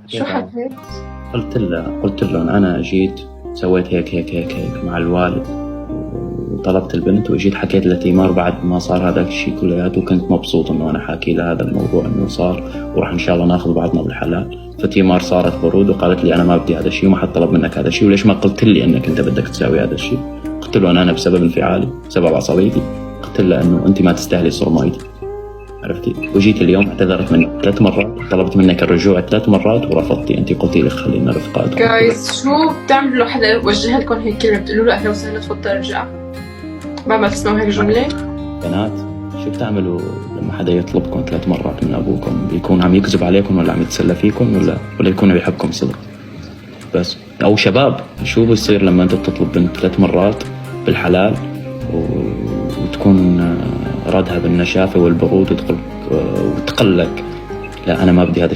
شو حكيت؟ قلت لهم أنا جيت سويت هيك هيك هيك هيك مع الوالد، وطلبت البنت وجيت حكيت لتيمار بعد ما صار هذا الشيء كلياته، وكنت مبسوط إنه أنا حاكي لها هذا الموضوع إنه صار وراح إن شاء الله ناخذ بعضنا بالحلال. فتيمار صارت برود وقالت لي أنا ما بدي هذا الشيء وما حد طلب منك هذا الشيء، وليش ما قلت لي إنك أنت بدك تساوي هذا الشيء؟ قلت له أنا بسبب انفعالي، بسبب عصبيتي، قلت له إنه أنت ما تستاهلي صرمايتي، عرفتي؟ وجيت اليوم اعتذرت منك 3 مرات، طلبت منك الرجوع 3 مرات ورفضتي، انت قلتي لي خلينا رفقات. جايز شو بتعملوا حدا وجه لكم هيك كلمه بتقولوا له اهلا وسهلا تفضل ارجع بعد ما تسمعوا هيك جمله؟ بنات شو بتعملوا لما حدا يطلبكم 3 مرات من ابوكم؟ بيكون عم يكذب عليكم ولا عم يتسلى فيكم ولا يكون بيحبكم صدق؟ بس او شباب شو بيصير لما انت تطلب بنت 3 مرات بالحلال وتكون ردها بالنشافه والبرود وتقول لك لا انا ما بدي هذا الشيء.